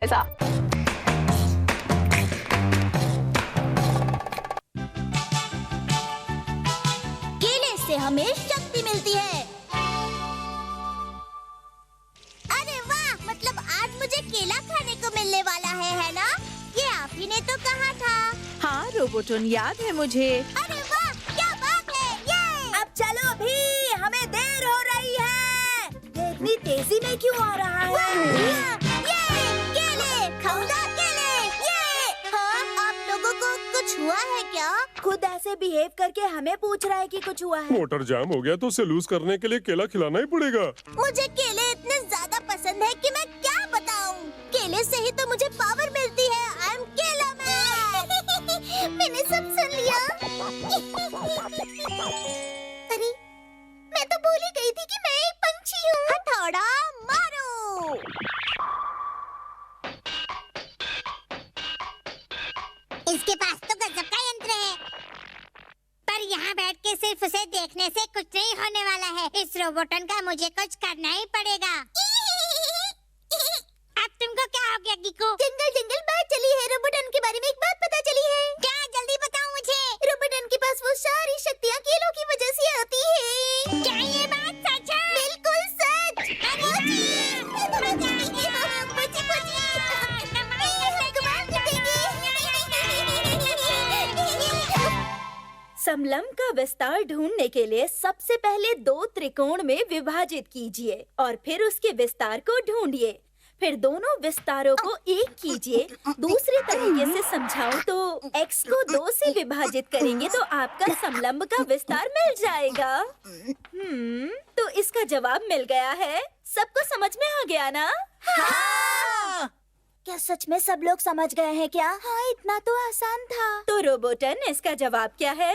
ऐसा। केले से हमें शक्ति मिलती है। अरे वाह, मतलब आज मुझे केला खाने को मिलने वाला है ना? ये आप ही ने तो कहा था। हाँ रोबोटन, याद है मुझे। अरे वाह, क्या बात है ये! अब चलो भी, हमें देर हो रही है। ये इतनी तेजी में क्यों आ रहा है? ये केले, खाऊंगा केले। ये हाँ, आप लोगों को कुछ हुआ है क्या? खुद ऐसे बिहेव करके हमें पूछ रहा है कि कुछ हुआ है। मोटर जाम हो गया तो उसे लूज करने के लिए केला खिलाना ही पड़ेगा। मुझे केले इतने ज्यादा पसंद है कि मैं क्या बताऊं। केले से ही तो मुझे पावर मिलती है। आई एम केला मैन। मैंने सब सुन लिया। अरे, मैं तो भूल ही गई थी कि मैं एक पंछी हूँ। हथौड़ा मारो। इसके पास तो गजब का यंत्र है, पर यहाँ बैठ के सिर्फ उसे देखने से कुछ नहीं होने वाला है। इस रोबोटन का मुझे कुछ करना ही पड़ेगा। अब तुमको क्या हो गया गिको? जंगल जंगल बात चली है। रोबोटन के बारे में एक बात पता चली है। क्या? जल्दी बताओ मुझे। रोबोटन के पास वो सारी शक्तियाँ केलों की वजह से आती है। क्या ये बात सच है? बिल्कुल सच। समलंब का विस्तार ढूंढने के लिए सबसे पहले दो त्रिकोण में विभाजित कीजिए और फिर उसके विस्तार को ढूंढिए। फिर दोनों विस्तारों को एक कीजिए। दूसरे तरीके से समझाऊं तो x को 2 से विभाजित करेंगे तो आपका समलंब का विस्तार मिल जाएगा। तो इसका जवाब मिल गया है। सबको समझ में आ गया ना? हाँ। क्या सच में सब लोग समझ गए हैं क्या? हाँ, इतना तो आसान था। तो रोबोटन, इसका जवाब क्या है?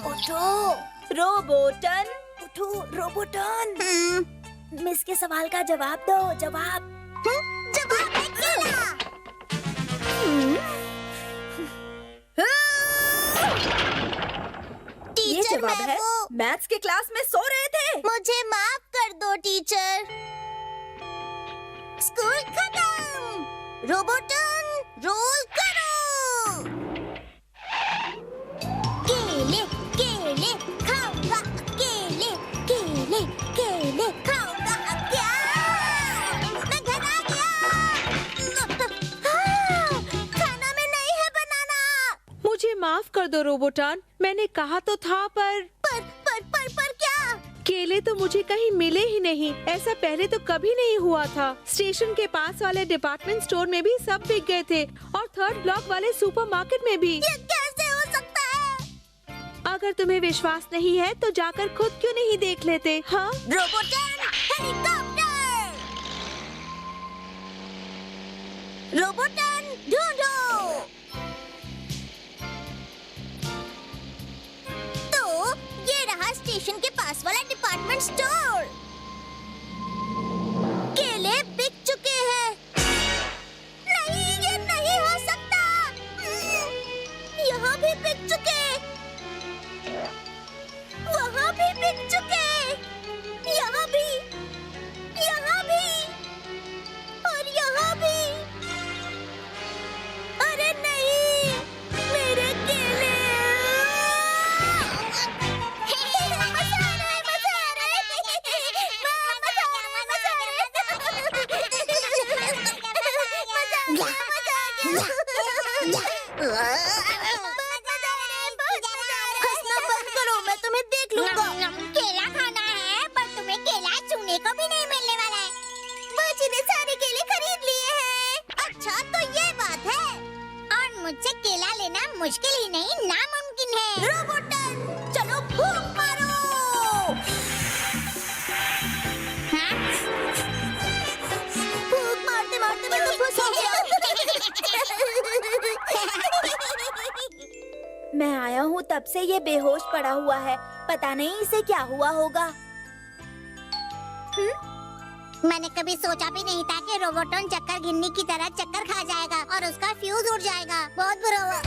उठो रोबोटन, उठो रोबोटन। मिस के सवाल का जवाब दो। जवाब जवाब है केला। ये टीचर, जवाब मैं है। वो मैथ्स के क्लास में सो रहे थे। मुझे माफ कर दो टीचर। स्कूल खत्म। रोबोटन रोल करो। केले केले खाऊंगा। केले केले केले खाऊंगा। क्या? मैं घर आ गया। हाँ, खाना में नहीं है बनाना। मुझे माफ कर दो रोबोटन, मैंने कहा तो था पर क्या? केले तो मुझे कहीं मिले ही नहीं। ऐसा पहले तो कभी नहीं हुआ था। स्टेशन के पास वाले डिपार्टमेंट स्टोर में भी सब बिक गए थे और 3rd ब्लॉक वाले सुपरमार्केट में भी। ये कैसे हो सकता है? अगर तुम्हें विश्वास नहीं है तो जाकर खुद क्यों नहीं देख लेते? हाँ रोबोटन, हेलीकॉप्टर। रोबोटन ढूंढो। तो ये रहा स्टेशन के पास वाला डिपार्टमेंट स्टोर। केले बिक चुके हैं। नहीं, ये नहीं हो सकता। यहाँ भी बिक चुके, वहाँ भी बिक चुके, यहाँ भी और यहाँ भी। अरे नहीं, मेरे केले। मजा आ रहा है, मजा आ रहा है। हंसना बंद करो, मैं तुम्हें देख लूंगा। केला खाना है, पर तुम्हें केला छूने को भी नहीं मिलने वाला है। बाजी ने सारे केले खरीद लिए हैं। अच्छा, तो ये बात है। और मुझसे केला लेना मुश्किल ही नहीं, नामुमकिन है। रोबोटन, चलो फूंक मारो। हाँ? फूंक मारते मारते मैं तो खुश हो गया। मैं आया हूँ तब से ये बेहोश पड़ा हुआ है। पता नहीं इसे क्या हुआ होगा। मैंने कभी सोचा भी नहीं था कि रोबोटन चक्कर घिन्नी की तरह चक्कर खा जाएगा और उसका फ्यूज उड़ जाएगा। बहुत बुरा हुआ।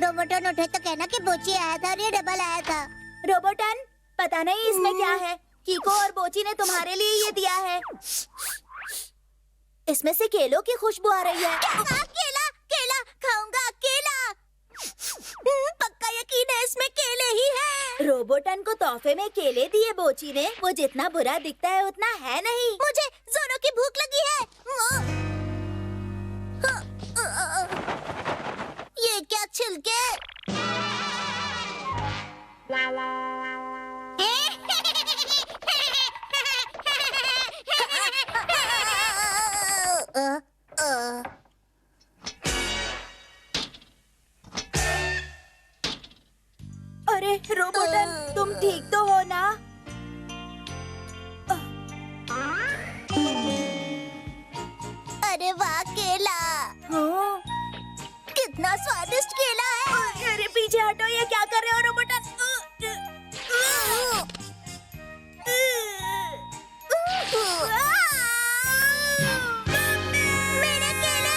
रोबोटन उठे तो कहना कि बोची आया था और ये डबल आया था। रोबोटन, पता नहीं इसमें क्या है। कीको और बोची ने तुम्हारे लिए ये दिया है। इसमें से केलों की खुशबू आ रही है। केला केला खाऊंगा केला। पक्का यकीन है इसमें केले ही हैं। रोबोटन को तोहफे में केले दिए बोची ने। वो जितना बुरा दिखता है उतना है नहीं। मुझे जोरों की भूख लगी है। ये क्या छिलके? अरे रोबोटन, तुम ठीक तो हो ना? अरे वाह केला, हाँ। कितना स्वादिष्ट केला है। अरे पीछे हटो, ये क्या कर रहे हो रोबोटन? मेरे केले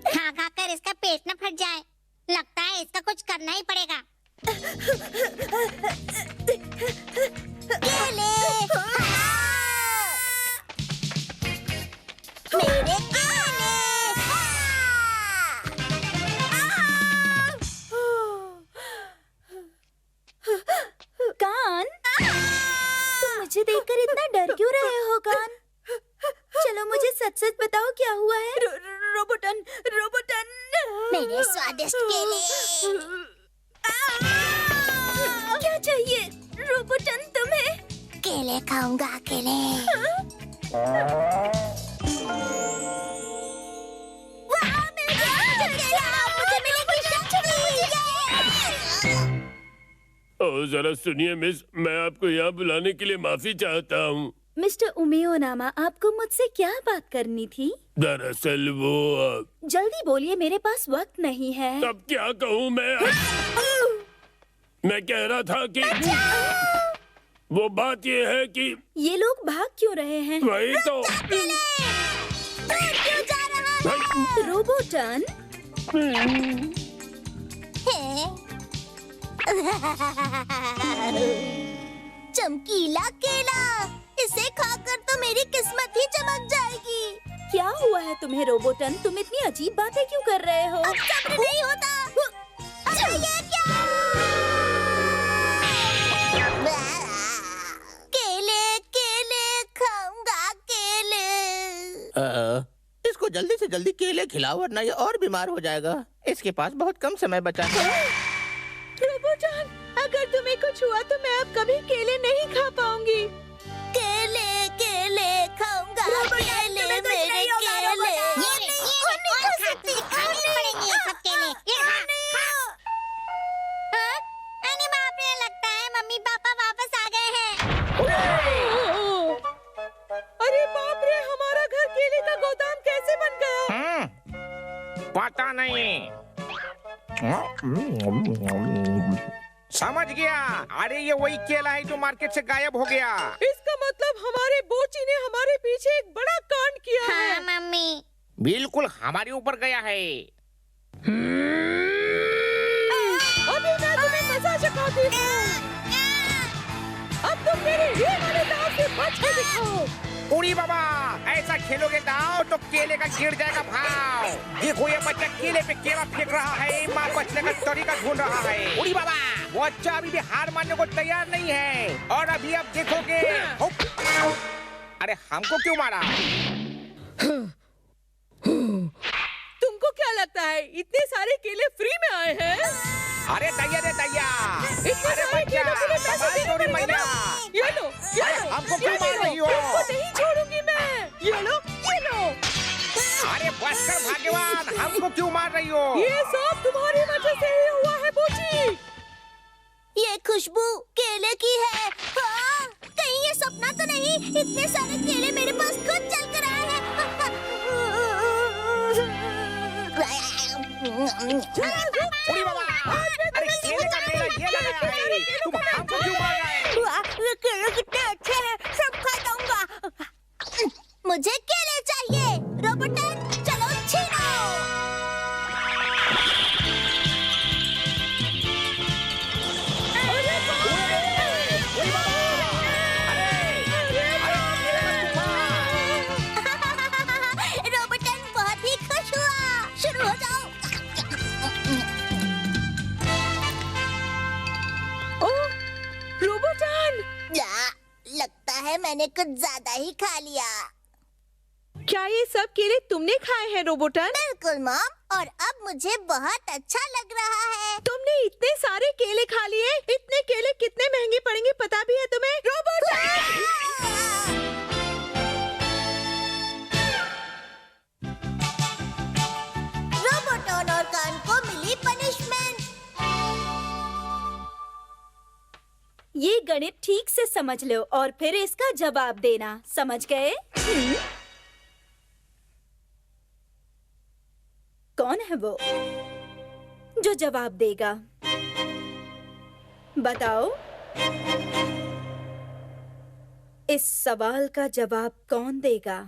खा खा कर इसका पेट न फट जाए। लगता है इसका कुछ करना ही पड़ेगा। केले मेरे केले। कान, तुम मुझे देखकर इतना डर क्यों रहे हो कान? चलो मुझे सच सच बताओ क्या हुआ है? रोबोटन रोबोटन, मेरे स्वादिष्ट केले। क्या चाहिए रोबोटन तुम्हें? केले खाऊंगा केले। जरा सुनिए मिस, मैं आपको यहाँ बुलाने के लिए माफी चाहता हूँ। मिस्टर उमेओ नामा, आपको मुझसे क्या बात करनी थी? दरअसल वो जल्दी बोलिए, मेरे पास वक्त नहीं है। अब क्या कहूँ मैं कह रहा था कि वो बात ये है कि ये लोग भाग क्यों रहे हैं? वही तो रोबोटन, चमकीला केला, इसे खाकर तो मेरी किस्मत ही चमक जाएगी। क्या हुआ है तुम्हें रोबोटन? तुम इतनी अजीब बातें क्यों कर रहे हो? अब सब्र नहीं होता। अरे ये क्या? केले केले खाऊंगा केले। इसको जल्दी से जल्दी केले खिलाओ वरना ये और बीमार हो जाएगा। इसके पास बहुत कम समय बचा है। रोबोटन, अगर तुम्हें कुछ हुआ तो मैं अब कभी केले नहीं खा पाऊंगी। केले केले खाऊंगा केले मेरे केले। खाने पड़ेंगे ये सब केले। ये खा। अरे बाप रे, लगता है मम्मी पापा वापस आ गए हैं। अरे बाप रे, हमारा घर केले का गोदाम कैसे बन गया? पता नहीं। समझ गया। अरे ये वही केला है जो मार्केट से गायब हो गया। इसका मतलब हमारे बोची ने हमारे पीछे एक बड़ा कांड किया है। हाँ मम्मी। बिल्कुल हमारे ऊपर गया है। अभी मैं तुम्हें मजा चखाती हूँ। अब तुम मेरे ये वाले दांव से बच के दिखाओ। उड़ी बाबा, ऐसा खेलोगे दाव तो केले का गिर जाएगा भाव। देखो ये बच्चा केले पे केला फेंक रहा है, माँ बचने का तरीका ढूंढ रहा है। उड़ी बाबा, वो बच्चा अभी भी हार मानने को तैयार नहीं है। और अभी आप देखोगे। अरे हमको क्यों मारा? तुमको क्या लगता है इतने सारे केले फ्री में आए हैं? अरे दैया रे दैया, इतने अरे सारे बच्चा, केलों के लिए पैसे संभाल देने तोरी पड़ेंगे मैया। ना। ये लो, ये अरे लो, हमको ये क्यों मार लो, रही हो? तुमको नहीं छोड़ूंगी मैं। ये लो, ये लो। अरे बस कर भाग्यवान, हमको क्यों मार रही हो? ये सब तुम्हारी वजह से ही हुआ है बोची। ये खुशबू केले की है। हाँ, कहीं ये सपना तो नहीं? इतने सारे केले मेरे पास खुद चल कर आए हैं। उड़ी बाबा, अरे केले का मेला ये लगा है, तुम हमको क्यों मार रहे हो? ये केले कितने अच्छे हैं, सब खा जाऊंगा। मुझे केले चाहिए। रोबोटन, चलो छीनो। अरे रोबोटन, लगता है मैंने कुछ ज्यादा ही खा लिया। क्या ये सब केले तुमने खाए हैं रोबोटन? बिल्कुल मॉम, और अब मुझे बहुत अच्छा लग रहा है। तुमने इतने सारे केले खा लिए? इतने केले कितने महंगे पड़ेंगे पता भी है तुम्हें? रोबोटन! रोबोटन और कान को मिली पनिशमेंट। ये गणित ठीक से समझ लो और फिर इसका जवाब देना, समझ गए? कौन है वो जो जवाब देगा? बताओ, इस सवाल का जवाब कौन देगा?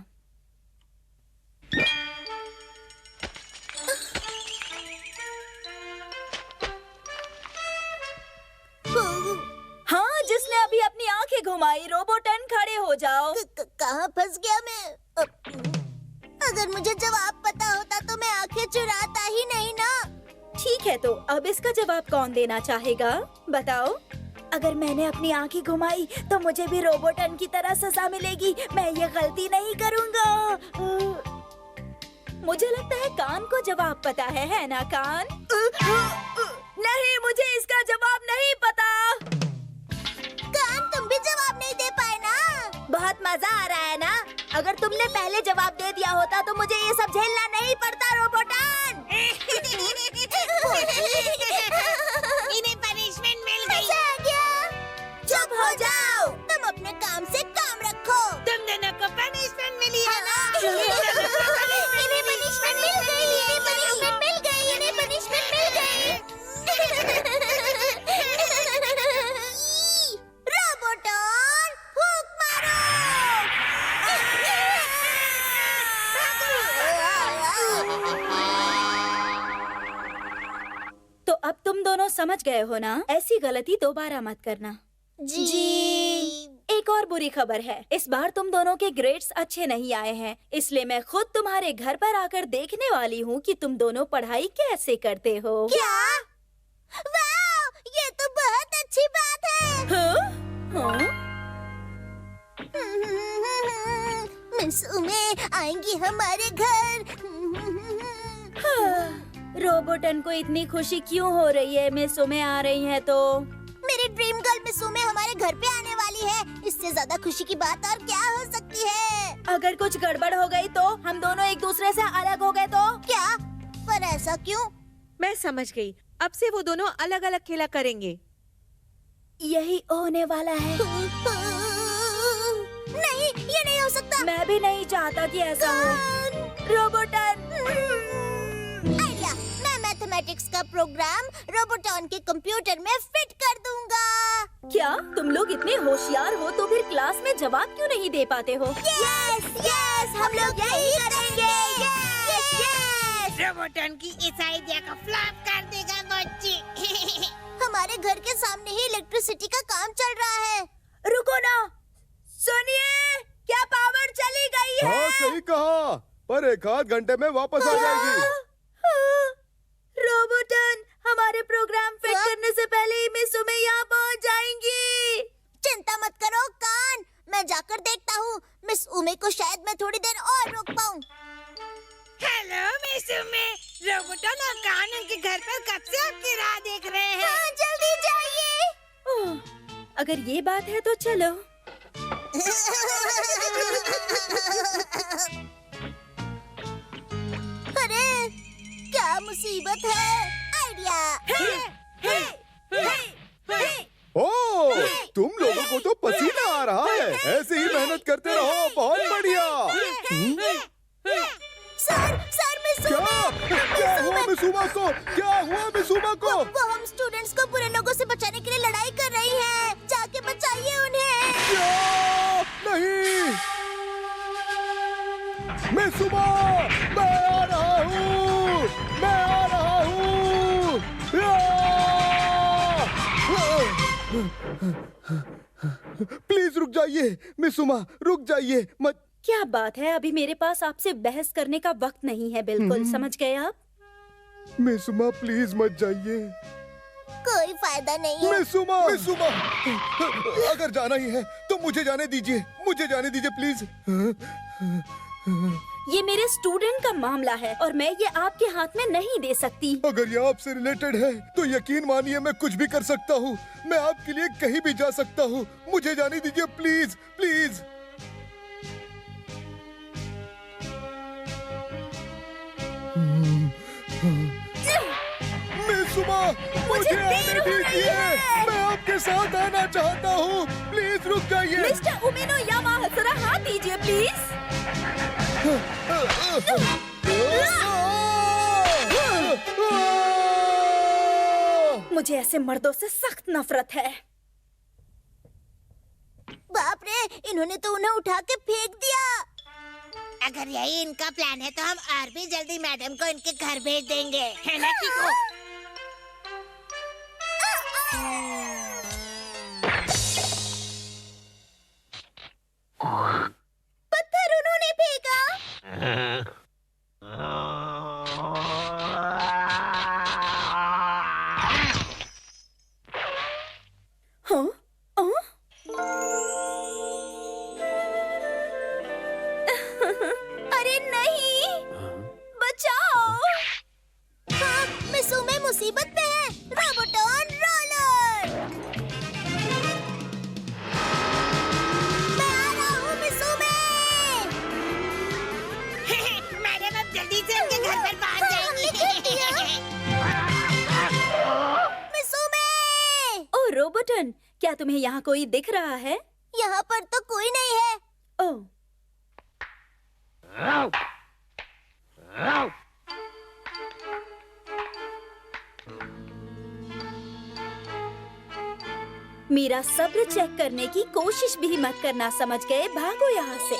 हाँ, जिसने अभी अपनी आंखें घुमाई। रोबोटन, खड़े हो जाओ। कहाँ फंस गया मैं? अगर मुझे जवाब पता होता तो मैं आंखें चुराता ही नहीं ना। ठीक है, तो अब इसका जवाब कौन देना चाहेगा? बताओ। अगर मैंने अपनी आंखें घुमाई तो मुझे भी रोबोटन की तरह सजा मिलेगी। मैं ये गलती नहीं करूँगा। मुझे लगता है कान को जवाब पता है ना कान? नहीं, मुझे इसका जवाब नहीं पता। कान, तुम भी जवाब नहीं दे पाए ना? बहुत मजा आ रहा है ना? अगर तुमने पहले जवाब दे दिया होता तो मुझे ये सब झेलना नहीं पड़ता। रोबोटन! इन्हें पनिशमेंट मिल गई। मजा आ गया। चुप हो जाओ। तुम अपने काम से काम रखो। तुम दोनों को पनिशमेंट मिली है ना? इन्हें पनिशमेंट मिल गई। इन्हें पनिशमेंट मिल गई। इन्हें पनिशमेंट मिल गई। रोबोटन, फूंक मारो। तो अब तुम दोनों समझ गए हो ना? ऐसी गलती दोबारा मत करना। जी। एक और बुरी खबर है, इस बार तुम दोनों के ग्रेड्स अच्छे नहीं आए हैं, इसलिए मैं खुद तुम्हारे घर पर आकर देखने वाली हूँ कि तुम दोनों पढ़ाई कैसे करते हो। क्या? वाह, ये तो बहुत अच्छी बात है। हाँ? हाँ? मिस उमे आएंगी हमारे घर। रोबोटन को इतनी खुशी क्यों हो रही है? मिस उमे आ रही है तो? मेरी ड्रीम गर्ल मिस उमे हमारे घर पे आने वाली है। इससे ज्यादा खुशी की बात और क्या हो सकती है? अगर कुछ गड़बड़ हो गई तो? हम दोनों एक दूसरे से अलग हो गए तो? क्या? पर ऐसा क्यों? मैं समझ गई। अब से वो दोनों अलग अलग खेला करेंगे। यही होने वाला है। नहीं, ये नहीं हो सकता। मैं भी नहीं चाहता कि ऐसा हो। रोबोटन! आइडिया, मैं मैथमेटिक्स का प्रोग्राम रोबोटन के कंप्यूटर में फिट कर दूंगा। क्या तुम लोग इतने होशियार हो तो फिर क्लास में जवाब क्यों नहीं दे पाते हो? यस यस, हम लोग यही करेंगे। Yes yes. रोबोटन की इस आइडिया को फ्लॉप कर देगा बच्ची। हमारे घर के सामने ही इलेक्ट्रिसिटी का काम चल रहा है। रुको ना, सुनिए, क्या पावर चली गई है? हाँ सही कहा, पर एक आध घंटे में वापस आ जाएगी। रोबोटन, हमारे प्रोग्राम फिट करने से पहले ही मिस उमे यहाँ पहुँच जाएंगी। चिंता मत करो कान, मैं जाकर देखता हूँ। मिस उमे को शायद मैं थोड़ी देर और रोक पाऊँ। हेलो मिस उमे, रोबोटन और कान उनके घर पर कब से आपकी राह देख रहे हैं। हाँ, जल्दी जाइए। ओह, अगर ये बात है तो चलो। अरे क्या मुसीबत है। आइडिया। ओह, तुम लोगों को तो पसीना आ रहा है। ऐसे ही मेहनत करते रहो, बहुत बढ़िया। सर मिस क्या उमे। क्या हुआ मिसुमा को? क्या हुआ मिसुमा को? वो हम स्टूडेंट्स को बुरे लोगों से बचाने के लिए लड़ाई कर रही है। जाके बचाइए उन्हें। क्या? नहीं, मिसुमा, मैं आ रहा हूँ, मैं आ रहा हूँ। प्लीज रुक जाइए मिसुमा, रुक जाइए मत। क्या बात है, अभी मेरे पास आपसे बहस करने का वक्त नहीं है। बिल्कुल समझ गए आप? मिसुमा प्लीज मत जाइए। कोई फायदा नहीं है। मिसुमा, अगर जाना ही है तो मुझे जाने दीजिए प्लीज। ये मेरे स्टूडेंट का मामला है और मैं ये आपके हाथ में नहीं दे सकती। अगर ये आपसे रिलेटेड है तो यकीन मानिए मैं कुछ भी कर सकता हूँ। मैं आपके लिए कहीं भी जा सकता हूँ। मुझे जाने दीजिए प्लीज प्लीज। मिसुमा, मुझे आने दीजिए। मैं आपके साथ आना चाहता हूँ। प्लीज रुक जाइए। मिस्टर उमेनो यामा, जरा हाथ दीजिए प्लीज। मुझे ऐसे मर्दों से सख्त नफरत है। बाप रे, इन्होंने तो उन्हें उठा के फेंक दिया। अगर यही इनका प्लान है तो हम और भी जल्दी मैडम को इनके घर भेज देंगे, है ना टीको? पत्थर उन्होंने फेंका। हाँ? अरे नहीं, बचाओ। हाँ, मिसुमे मुसीबत में है। रोबोटॉन रोलर। मैं आ रहा हूँ मिसुमे। मैडम अब जल्दी से इनके घर पर पहुंच जाएंगी। मिसुमे। ओ रोबोटन, क्या तुम्हें यहाँ कोई दिख रहा है? यहाँ पर तो कोई नहीं है। ओह, मेरा सब्र चेक करने की कोशिश भी मत करना, समझ गए? भागो यहाँ से।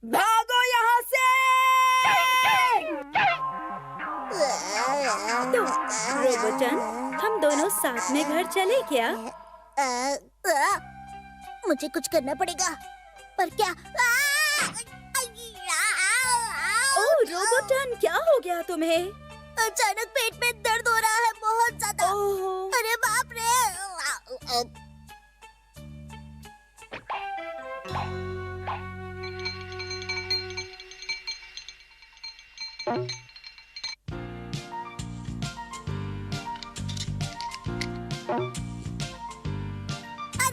भागो यहाँ से। तो रोबोटन, हम दोनों साथ में घर चले क्या? मुझे कुछ करना पड़ेगा, पर क्या? ओह रोबोटन, क्या हो गया तुम्हें? अचानक पेट में दर्द हो रहा है, बहुत ज्यादा। ओह, अरे बाप रे।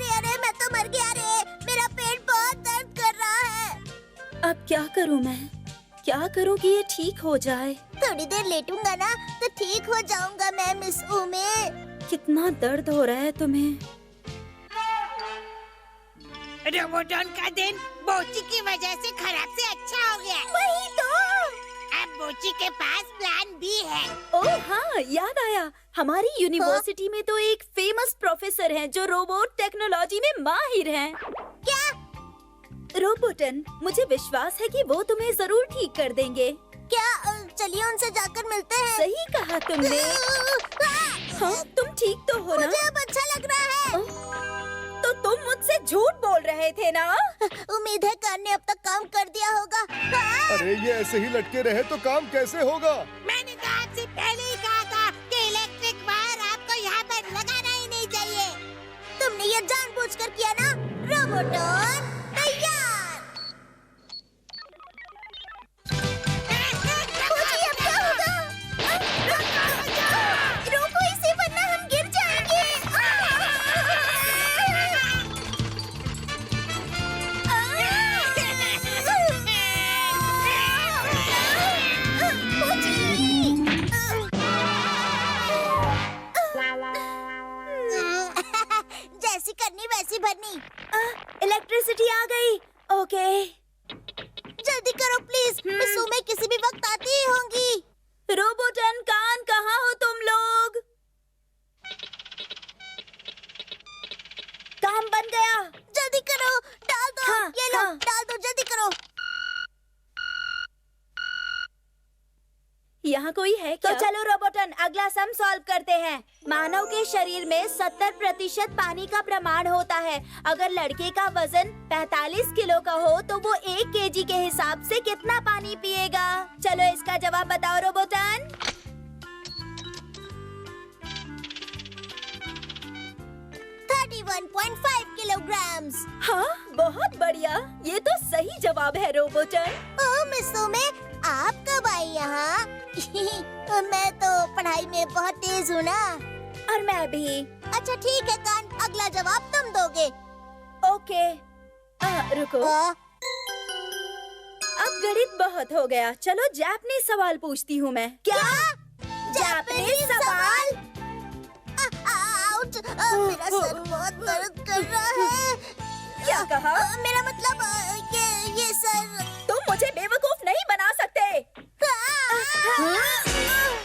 अरे मैं तो मर गया रे। मेरा पेट बहुत दर्द कर रहा है। अब क्या करूं मैं? क्या करूं कि ये ठीक हो जाए? थोड़ी देर लेटूंगा ना तो ठीक हो जाऊंगा मैं, मिस उमे। कितना दर्द हो रहा है तुम्हें? रोबोटॉन का दिन बोची की वजह से खराब से अच्छा हो गया। वही तो। अब बोची के पास प्लान भी है। ओह हाँ, याद आया। हमारी यूनिवर्सिटी में तो एक फेमस प्रोफेसर हैं जो रोबोट टेक्नोलॉजी में माहिर हैं। क्या? रोबोटन, मुझे विश्वास है कि वो तुम्हें जरूर ठीक कर देंगे। क्या? चलिए उनसे जाकर मिलते हैं। सही कहा तुमने। हाँ, तुम ठीक तो हो ना? मुझे अब अच्छा लग रहा है। तो तुम मुझसे झूठ बोल रहे थे ना? उम्मीद है कान ने अब तक काम कर दिया होगा। अरे ये ऐसे ही लटके रहे तो काम कैसे होगा? मैंने तो आपसे पहले ही कहा था कि इलेक्ट्रिक वायर आपको यहाँ पर लगाना ही नहीं चाहिए। तुमने ये जानबूझकर किया ना? रोबोटॉन तैयार। खोजिए, अब क्या होगा? रोको इसे वरना हम गिर जाएंगे। जैसी करनी वैसी भरनी। इलेक्ट्रिसिटी यहाँ कोई है तो क्या? चलो रोबोटन, अगला सम सॉल्व करते हैं। मानव के शरीर में 70% पानी का प्रमाण होता है। अगर लड़के का वजन 45 किलो का हो तो वो 1 केजी के हिसाब से कितना पानी पिएगा? चलो इसका जवाब बताओ रोबोटन। 31.5 किलोग्राम। हाँ, बहुत बढ़िया। ये तो सही जवाब है रोबोटन। ओह मिस सुमे, आप कब आई यहाँ? मैं तो पढ़ाई में बहुत तेज हूँ ना। और मैं भी। अच्छा ठीक है कान, अगला जवाब तुम दोगे। ओके। रुको। अब गणित बहुत हो गया। चलो जापानी सवाल पूछती हूँ मैं। क्या? जापानी सवाल? आउच! मेरा सर बहुत दर्द कर रहा है। क्या कहा? मेरा मतलब ये सर। तुम मुझे बेवकूफ नहीं बना सकते।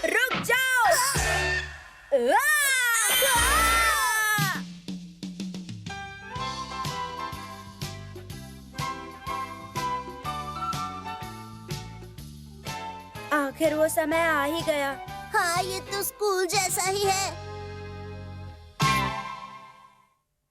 रुक जाओ। आखिर वो समय आ ही गया। हाँ, ये तो स्कूल जैसा ही है।